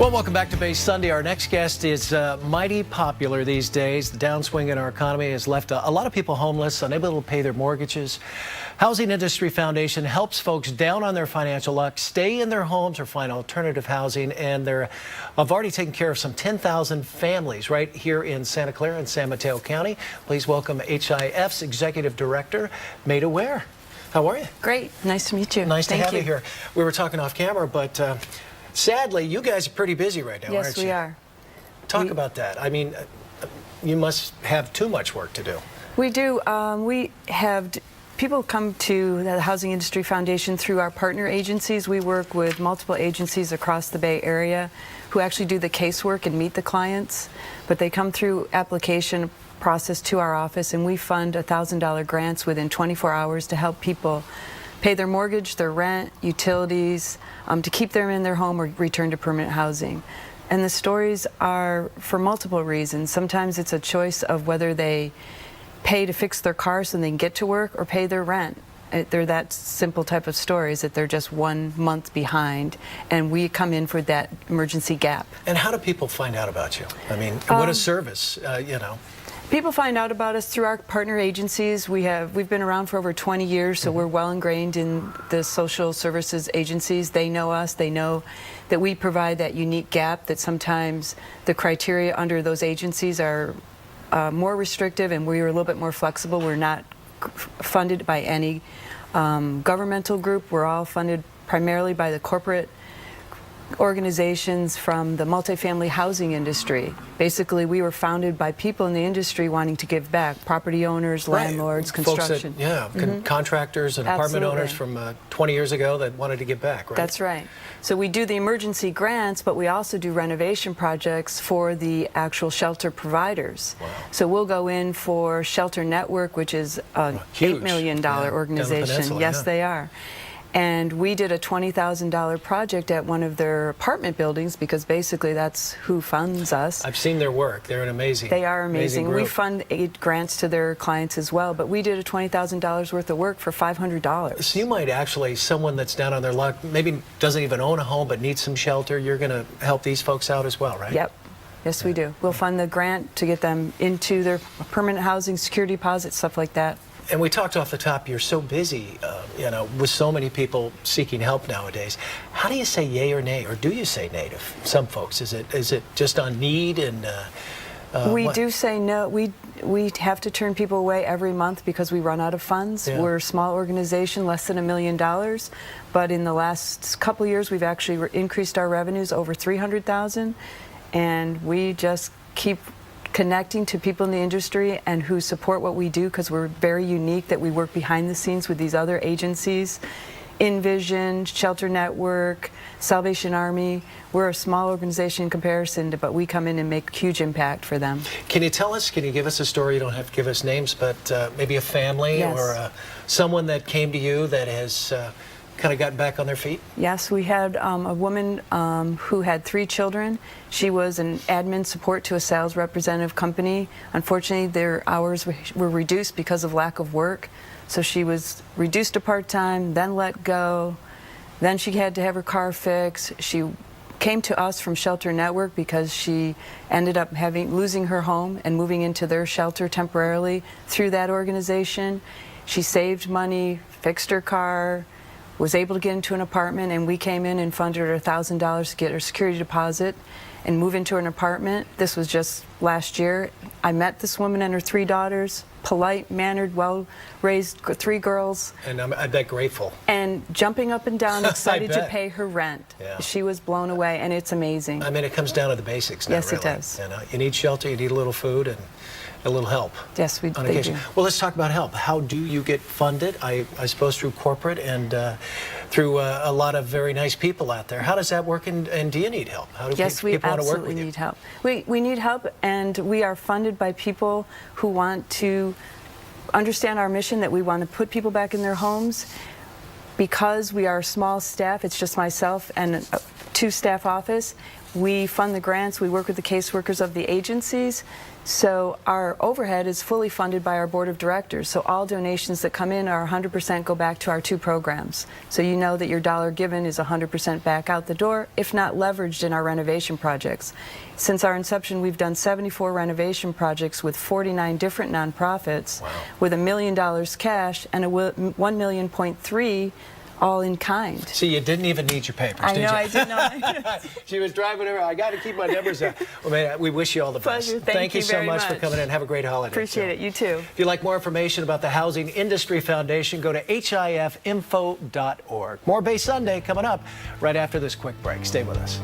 Well, welcome back to Base Sunday. Our next guest is mighty popular these days. The downswing in our economy has left a lot of people homeless, unable to pay their mortgages. Housing Industry Foundation helps folks down on their financial luck stay in their homes or find alternative housing, and I've already taken care of some 10,000 families right here in Santa Clara and San Mateo County. Please welcome HIF's Executive Director, Maida Ware. How are you? Great. Nice to meet you. Nice to have you here. We were talking off camera, but sadly, you guys are pretty busy right now, aren't you? Yes, we are. Talk about that. I mean, you must have too much work to do. We do. We have people come to the Housing Industry Foundation through our partner agencies. We work with multiple agencies across the Bay Area who actually do the casework and meet the clients, but they come through application process to our office, and we fund $1,000 grants within 24 hours to help people pay their mortgage, their rent, utilities, to keep them in their home or return to permanent housing. And the stories are for multiple reasons. Sometimes it's a choice of whether they pay to fix their car so they can get to work or pay their rent. They're that simple type of stories that they're just 1 month behind, and we come in for that emergency gap. And how do people find out about you? I mean, what a service, you know. People find out about us through our partner agencies. We've been around for over 20 years, so we're well ingrained in the social services agencies. They know us. They know that we provide that unique gap, that sometimes the criteria under those agencies are more restrictive, and we're a little bit more flexible. We're not funded by any governmental group. We're all funded primarily by the corporate organizations from the multifamily housing industry. Basically, we were founded by people in the industry wanting to give back, property owners, landlords, construction. Folks that, contractors and apartment owners from 20 years ago that wanted to give back, right? That's right. So we do the emergency grants, but we also do renovation projects for the actual shelter providers. Wow. So we'll go in for Shelter Network, which is a $8 million organization. Yes, they are. And we did a $20,000 project at one of their apartment buildings, because basically that's who funds us. I've seen their work. They're an amazing. They are amazing. We fund 8 grants to their clients as well, but we did a $20,000 worth of work for $500. So you might actually, someone that's down on their luck, maybe doesn't even own a home but needs some shelter, you're going to help these folks out as well, right? Yep. Yes, we do. We'll fund the grant to get them into their permanent housing, security deposit, stuff like that. And we talked off the top, you're so busy, you know, with so many people seeking help nowadays. How do you say yay or nay, or do you say nay to some folks? Is it just on need and we do say no. We have to turn people away every month because we run out of funds. Yeah. We're a small organization, less than $1 million, but in the last couple of years we've actually increased our revenues over $300,000, and we just keep connecting to people in the industry and who support what we do, because we're very unique that we work behind the scenes with these other agencies. Envision, Shelter Network, Salvation Army. We're a small organization in comparison, but we come in and make huge impact for them. Can you tell us, can you give us a story? You don't have to give us names, but maybe a family or someone that came to you that has kind of gotten back on their feet? Yes, we had a woman who had 3 children. She was an admin support to a sales representative company. Unfortunately, their hours were reduced because of lack of work. So she was reduced to part-time, then let go. Then she had to have her car fixed. She came to us from Shelter Network because she ended up losing her home and moving into their shelter temporarily through that organization. She saved money, fixed her car, was able to get into an apartment, and we came in and funded her $1,000 to get her security deposit and move into an apartment. This was just last year. I met this woman and her 3 daughters, polite, mannered, well-raised 3 girls. And I bet grateful. And jumping up and down, excited to pay her rent. Yeah. She was blown away, and it's amazing. I mean, it comes down to the basics now, yes, really. It does. You know, you need shelter, you need a little food, and a little help. Yes, we do. Well, let's talk about help. How do you get funded? I suppose through corporate and through a lot of very nice people out there. How does that work, and do you need help? How do people want to work with you? Yes, we absolutely need help. We need help, and we are funded by people who want to understand our mission, that we want to put people back in their homes. Because we are a small staff, it's just myself and a 2-staff office, We fund the grants. We work with the caseworkers of the agencies. So our overhead is fully funded by our board of directors. So all donations that come in are 100% go back to our 2 programs. So you know that your dollar given is 100% back out the door, if not leveraged in our renovation projects. Since our inception, we've done 74 renovation projects with 49 different nonprofits. Wow. With $1 million cash and a $1.3 million all in kind. See, you didn't even need your papers, I did know, you? I did not. She was driving her. I got to keep my numbers up. Well, man, we wish you all the best. Pleasure. Thank you so very much for much. coming in. Have a great holiday. Appreciate it. You too. If you'd like more information about the Housing Industry Foundation, go to hifinfo.org. More Bay Sunday coming up right after this quick break. Stay with us.